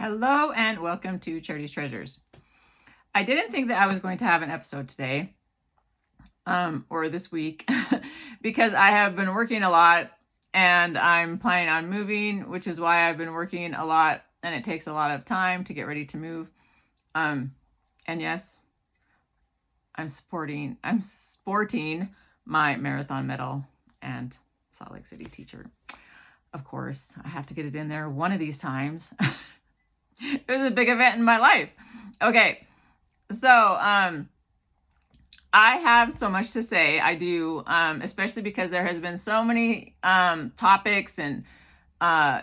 Hello and welcome to Charity's Treasures. I didn't think that I was going to have an episode today or this week because I have been working a lot and I'm planning on moving, which is why I've been working a lot and it takes a lot of time to get ready to move. And yes, I'm sporting my marathon medal and Salt Lake City t-shirt. Of course, I have to get it in there one of these times. It was a big event in my life. Okay, so I have so much to say. I do, especially because there has been so many topics and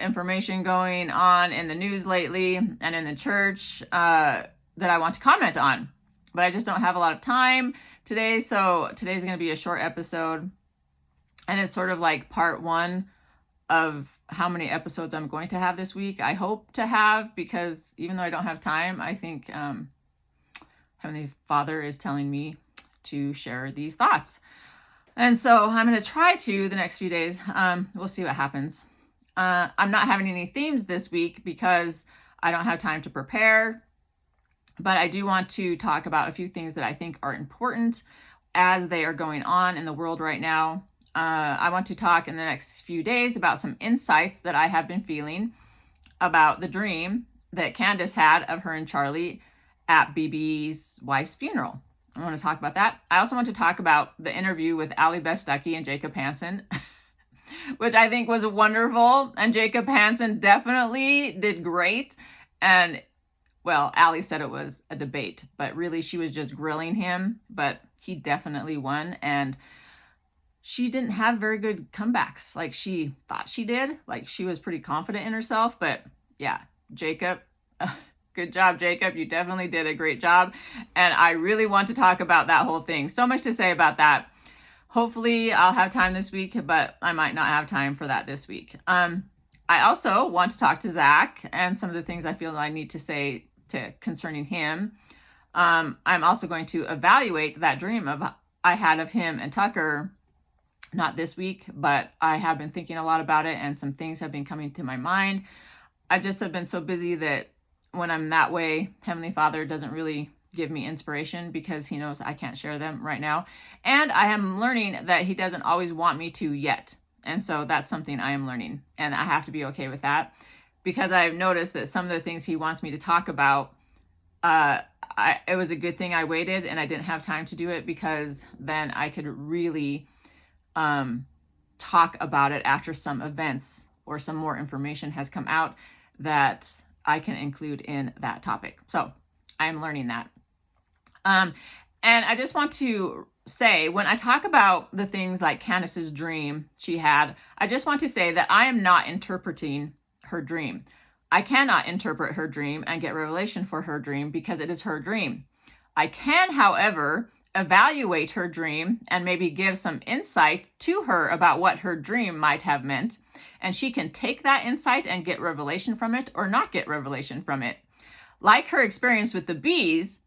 information going on in the news lately and in the church that I want to comment on. But I just don't have a lot of time today, so today's going to be a short episode. And it's sort of like part one of how many episodes I'm going to have this week. I hope to have, because even though I don't have time, I think Heavenly Father is telling me to share these thoughts. And so I'm going to try to the next few days. We'll see what happens. I'm not having any themes this week because I don't have time to prepare, but I do want to talk about a few things that I think are important as they are going on in the world right now. I want to talk in the next few days about some insights that I have been feeling about the dream that Candace had of her and Charlie at BB's wife's funeral. I want to talk about that. I also want to talk about the interview with Allie Bestucky and Jacob Hansen, which I think was wonderful. And Jacob Hansen definitely did great. And well, Allie said it was a debate, but really she was just grilling him, but he definitely won. And she didn't have very good comebacks like she thought she did. Like she was pretty confident in herself, but yeah, Jacob, good job, Jacob. You definitely did a great job. And I really want to talk about that whole thing. So much to say about that. Hopefully I'll have time this week, but I might not have time for that this week. I also want to talk to Zach and some of the things I feel I need to say concerning him. I'm also going to evaluate that dream I had of him and Tucker. Not this week, but I have been thinking a lot about it and some things have been coming to my mind. I just have been so busy that when I'm that way, Heavenly Father doesn't really give me inspiration because he knows I can't share them right now. And I am learning that he doesn't always want me to yet. And so that's something I am learning. And I have to be okay with that because I've noticed that some of the things he wants me to talk about, it was a good thing I waited and I didn't have time to do it because then I could really talk about it after some events or some more information has come out that I can include in that topic. So I'm learning that. And I just want to say, when I talk about the things like Candace's dream she had, I just want to say that I am not interpreting her dream. I cannot interpret her dream and get revelation for her dream because it is her dream. I can, however, evaluate her dream and maybe give some insight to her about what her dream might have meant. And she can take that insight and get revelation from it or not get revelation from it. Like her experience with the bees,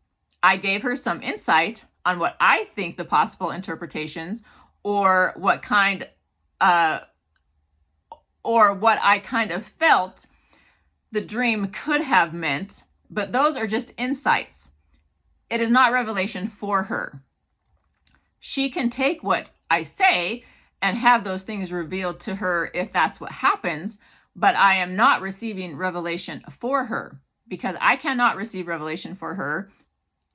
I gave her some insight on what I think the possible interpretations or what I kind of felt the dream could have meant, but those are just insights. It is not revelation for her. She can take what I say and have those things revealed to her if that's what happens, but I am not receiving revelation for her because I cannot receive revelation for her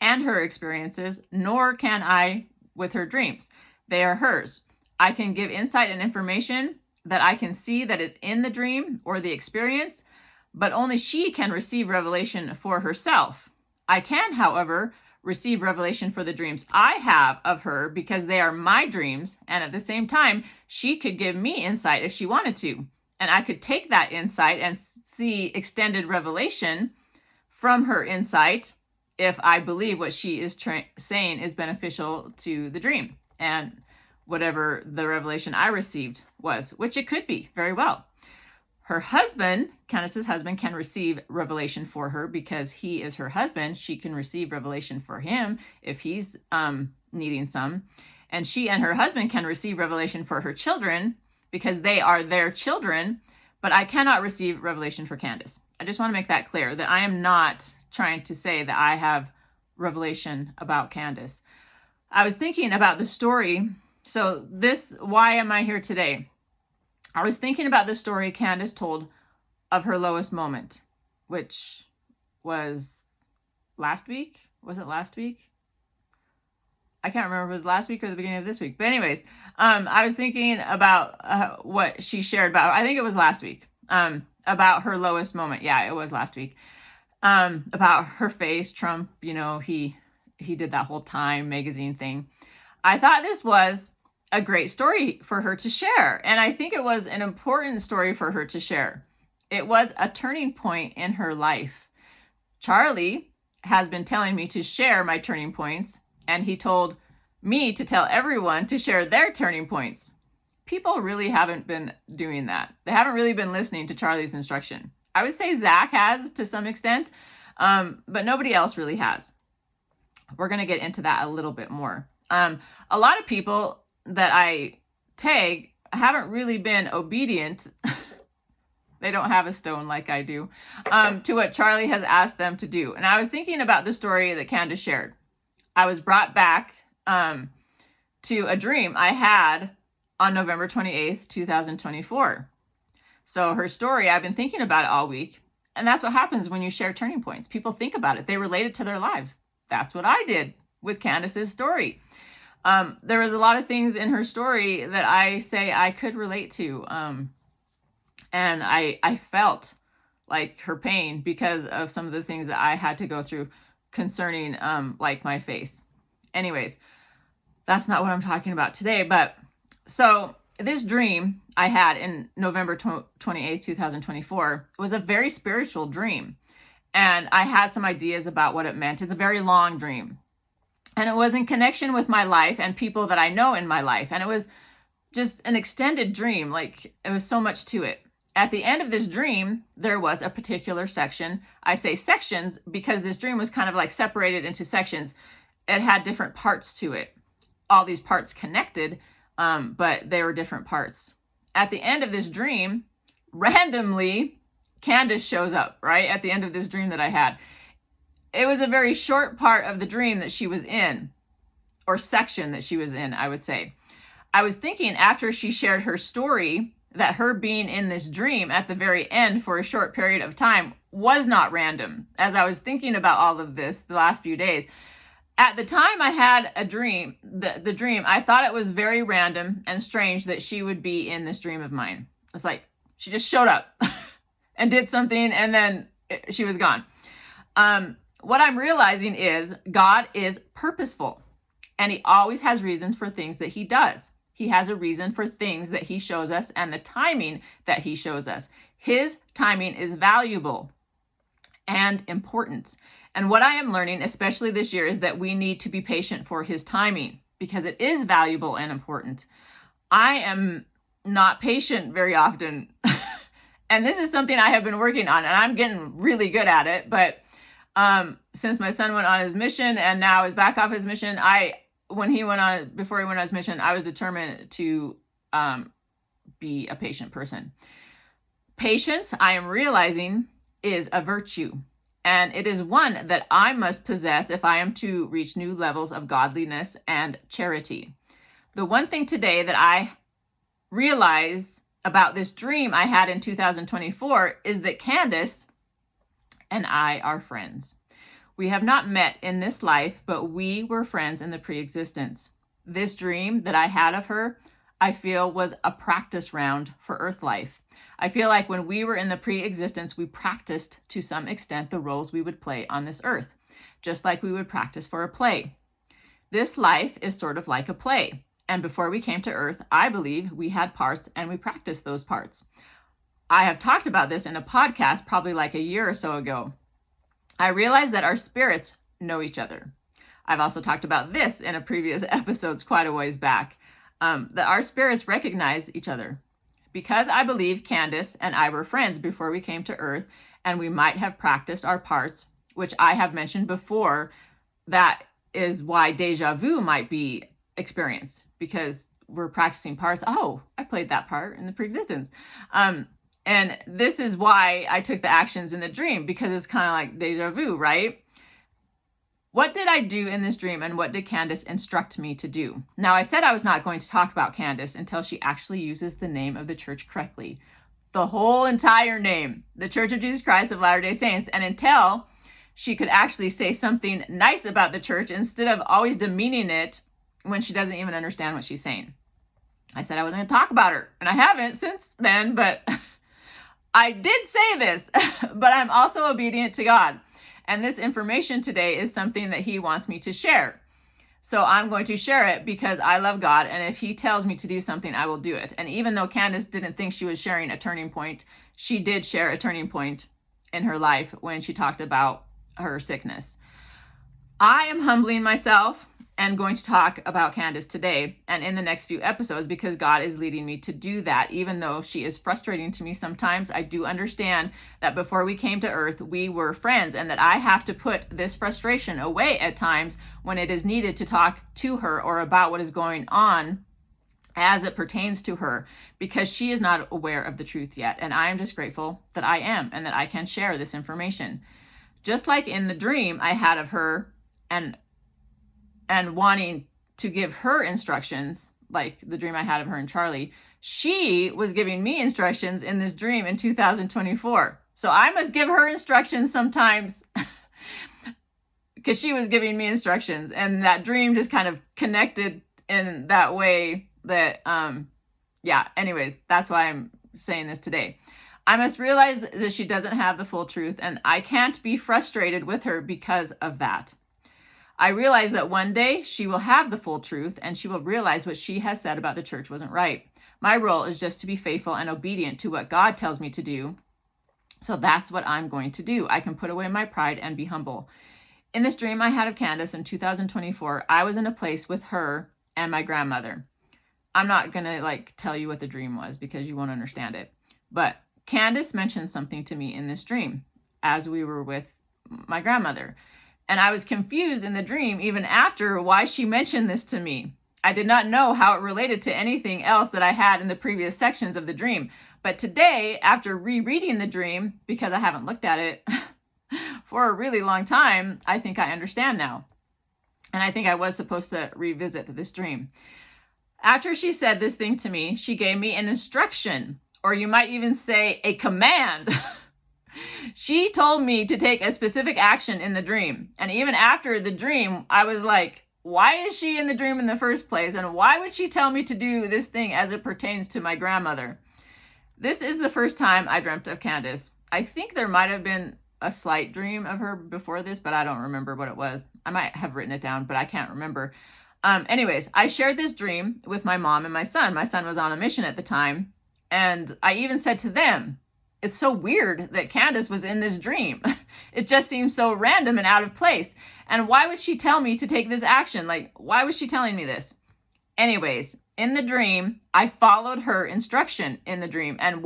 and her experiences, nor can I with her dreams. They are hers. I can give insight and information that I can see that is in the dream or the experience, but only she can receive revelation for herself. I can, however, receive revelation for the dreams I have of her because they are my dreams. And at the same time, she could give me insight if she wanted to. And I could take that insight and see extended revelation from her insight if I believe what she is saying is beneficial to the dream and whatever the revelation I received was, which it could be very well. Her husband, Candace's husband, can receive revelation for her because he is her husband. She can receive revelation for him if he's needing some. And she and her husband can receive revelation for her children because they are their children. but I cannot receive revelation for Candace. I just want to make that clear, that I am not trying to say that I have revelation about Candace. I was thinking about the story. So why am I here today? I was thinking about the story Candace told of her lowest moment, which was last week. Was it last week? I can't remember if it was last week or the beginning of this week. But anyways, I was thinking about what she shared about, I think it was last week, about her lowest moment. Yeah, it was last week. About her face, Trump, he did that whole Time magazine thing. I thought this was a great story for her to share. And I think it was an important story for her to share. It was a turning point in her life. Charlie has been telling me to share my turning points, and he told me to tell everyone to share their turning points. People really haven't been doing that. They haven't really been listening to Charlie's instruction. I would say Zach has to some extent, but nobody else really has. We're going to get into that a little bit more. A lot of people that I tag haven't really been obedient. They don't have a stone like I do, to what Charlie has asked them to do. And I was thinking about the story that Candace shared. I was brought back to a dream I had on November 28th, 2024. So her story, I've been thinking about it all week. And that's what happens when you share turning points. People think about it. They relate it to their lives. That's what I did with Candace's story. There was a lot of things in her story that I say I could relate to. And I felt like her pain because of some of the things that I had to go through concerning like my face. Anyways, that's not what I'm talking about today. But so this dream I had in November 28th, 2024 was a very spiritual dream. And I had some ideas about what it meant. It's a very long dream. And it was in connection with my life and people that I know in my life. And it was just an extended dream. Like, it was so much to it. At the end of this dream, there was a particular section. I say sections because this dream was kind of like separated into sections. It had different parts to it. All these parts connected, but they were different parts. At the end of this dream, randomly, Candace shows up, right? At the end of this dream that I had. It was a very short part of the dream that she was in, or section that she was in, I would say. I was thinking after she shared her story that her being in this dream at the very end for a short period of time was not random. As I was thinking about all of this the last few days, at the time I had a dream, the dream, I thought it was very random and strange that she would be in this dream of mine. It's like she just showed up and did something and then she was gone. What I'm realizing is God is purposeful and he always has reasons for things that he does. He has a reason for things that he shows us and the timing that he shows us. His timing is valuable and important. And what I am learning, especially this year, is that we need to be patient for his timing because it is valuable and important. I am not patient very often. And this is something I have been working on and I'm getting really good at it. But since my son went on his mission and now is back off his mission, before he went on his mission, I was determined to be a patient person. Patience, I am realizing, is a virtue. And it is one that I must possess if I am to reach new levels of godliness and charity. The one thing today that I realize about this dream I had in 2024 is that Candace and I are friends. We have not met in this life, but we were friends in the pre-existence. This dream that I had of her, I feel was a practice round for Earth life. I feel like when we were in the pre-existence, we practiced to some extent the roles we would play on this earth, just like we would practice for a play. This life is sort of like a play. And before we came to Earth, I believe we had parts and we practiced those parts. I have talked about this in a podcast probably like a year or so ago. I realized that our spirits know each other. I've also talked about this in a previous episodes quite a ways back, that our spirits recognize each other. Because I believe Candace and I were friends before we came to Earth, and we might have practiced our parts, which I have mentioned before, that is why deja vu might be experienced, because we're practicing parts. Oh, I played that part in the pre-existence. And this is why I took the actions in the dream, because it's kind of like deja vu, right? What did I do in this dream, and what did Candace instruct me to do? Now, I said I was not going to talk about Candace until she actually uses the name of the church correctly. The whole entire name, the Church of Jesus Christ of Latter-day Saints, and until she could actually say something nice about the church instead of always demeaning it when she doesn't even understand what she's saying. I said I wasn't going to talk about her, and I haven't since then, but I did say this, but I'm also obedient to God. And this information today is something that he wants me to share. So I'm going to share it because I love God. And if he tells me to do something, I will do it. And even though Candace didn't think she was sharing a turning point, she did share a turning point in her life when she talked about her sickness. I am humbling myself and going to talk about Candace today and in the next few episodes because God is leading me to do that. Even though she is frustrating to me sometimes, I do understand that before we came to earth, we were friends, and that I have to put this frustration away at times when it is needed to talk to her or about what is going on as it pertains to her, because she is not aware of the truth yet. And I am just grateful that I am and that I can share this information. Just like in the dream I had of her and wanting to give her instructions, like the dream I had of her and Charlie, she was giving me instructions in this dream in 2024. So I must give her instructions sometimes because she was giving me instructions. And that dream just kind of connected in that way that, anyways, that's why I'm saying this today. I must realize that she doesn't have the full truth, and I can't be frustrated with her because of that. I realize that one day she will have the full truth, and she will realize what she has said about the church wasn't right. My role is just to be faithful and obedient to what God tells me to do. So that's what I'm going to do. I can put away my pride and be humble. In this dream I had of Candace in 2024, I was in a place with her and my grandmother. I'm not going to tell you what the dream was because you won't understand it. But Candace mentioned something to me in this dream as we were with my grandmother. And I was confused in the dream even after why she mentioned this to me. I did not know how it related to anything else that I had in the previous sections of the dream. But today, after rereading the dream, because I haven't looked at it for a really long time, I think I understand now. And I think I was supposed to revisit this dream. After she said this thing to me, she gave me an instruction, or you might even say a command. She told me to take a specific action in the dream. And even after the dream, I was like, why is she in the dream in the first place? And why would she tell me to do this thing as it pertains to my grandmother? This is the first time I dreamt of Candace. I think there might have been a slight dream of her before this, but I don't remember what it was. I might have written it down, but I can't remember. Anyways, I shared this dream with my mom and my son. My son was on a mission at the time. And I even said to them, it's so weird that Candace was in this dream. It just seems so random and out of place. And why would she tell me to take this action? Why was she telling me this? Anyways, in the dream, I followed her instruction in the dream and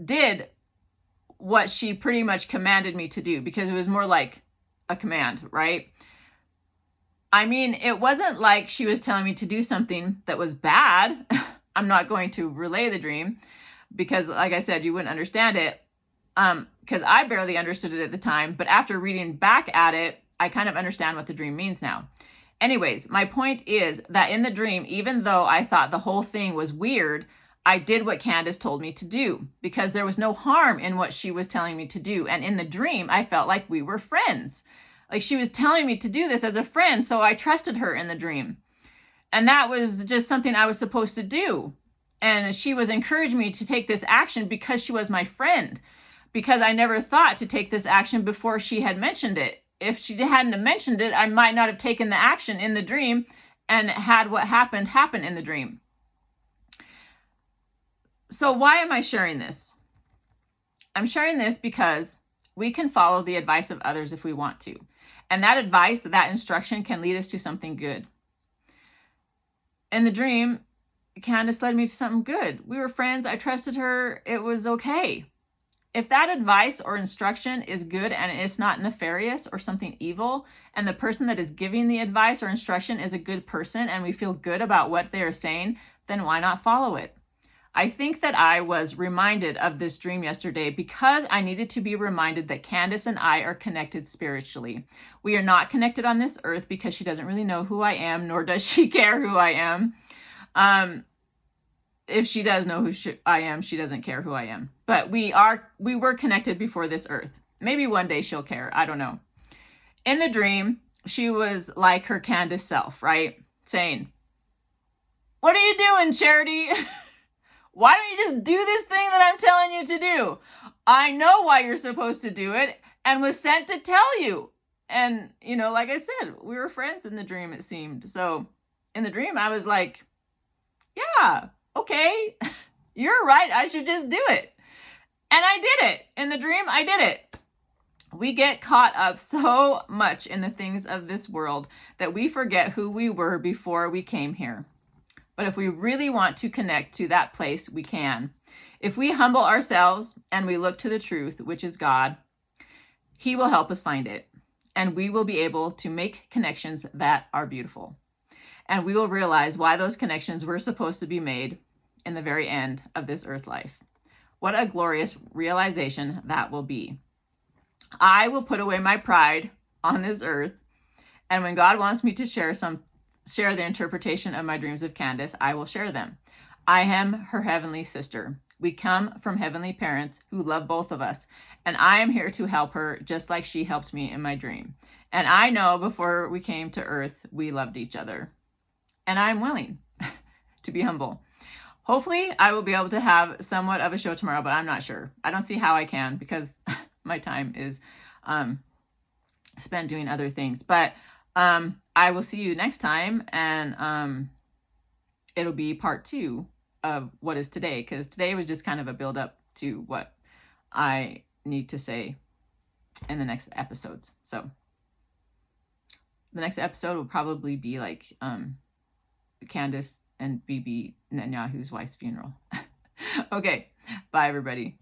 did what she pretty much commanded me to do, because it was more like a command, right? I mean, it wasn't like she was telling me to do something that was bad. I'm not going to relay the dream because, like I said, you wouldn't understand it because I barely understood it at the time. But after reading back at it, I kind of understand what the dream means now. Anyways, my point is that in the dream, even though I thought the whole thing was weird, I did what Candace told me to do because there was no harm in what she was telling me to do. And in the dream, I felt like we were friends. Like she was telling me to do this as a friend, so I trusted her in the dream. And that was just something I was supposed to do. And she was encouraging me to take this action because she was my friend, because I never thought to take this action before she had mentioned it. If she hadn't mentioned it, I might not have taken the action in the dream and had what happened happen in the dream. So why am I sharing this? I'm sharing this because we can follow the advice of others if we want to. And that advice, that instruction can lead us to something good. In the dream, Candace led me to something good. We were friends. I trusted her. It was okay. If that advice or instruction is good and it's not nefarious or something evil, and the person that is giving the advice or instruction is a good person and we feel good about what they are saying, then why not follow it? I think that I was reminded of this dream yesterday because I needed to be reminded that Candace and I are connected spiritually. We are not connected on this earth because she doesn't really know who I am, nor does she care who I am. If she does know who I am, she doesn't care who I am. But we were connected before this earth. Maybe one day she'll care. I don't know. In the dream, she was like her Candace self, right? Saying, "What are you doing, Charity? Why don't you just do this thing that I'm telling you to do? I know why you're supposed to do it and was sent to tell you." And, like I said, we were friends in the dream, it seemed. So in the dream, I was like, yeah, okay, you're right. I should just do it. And I did it. In the dream, I did it. We get caught up so much in the things of this world that we forget who we were before we came here. But if we really want to connect to that place, we can. If we humble ourselves and we look to the truth, which is God, He will help us find it. And we will be able to make connections that are beautiful. And we will realize why those connections were supposed to be made in the very end of this earth life. What a glorious realization that will be. I will put away my pride on this earth. And when God wants me to share the interpretation of my dreams of Candace, I will share them. I am her heavenly sister. We come from heavenly parents who love both of us, and I am here to help her just like she helped me in my dream. And I know before we came to earth, we loved each other. And I'm willing to be humble. Hopefully, I will be able to have somewhat of a show tomorrow, but I'm not sure. I don't see how I can because my time is spent doing other things. But I will see you next time, and it'll be part 2 of what is today, because today was just kind of a build up to what I need to say in the next episodes. So the next episode will probably be like Candace and Bibi Netanyahu's wife's funeral. Okay, bye everybody.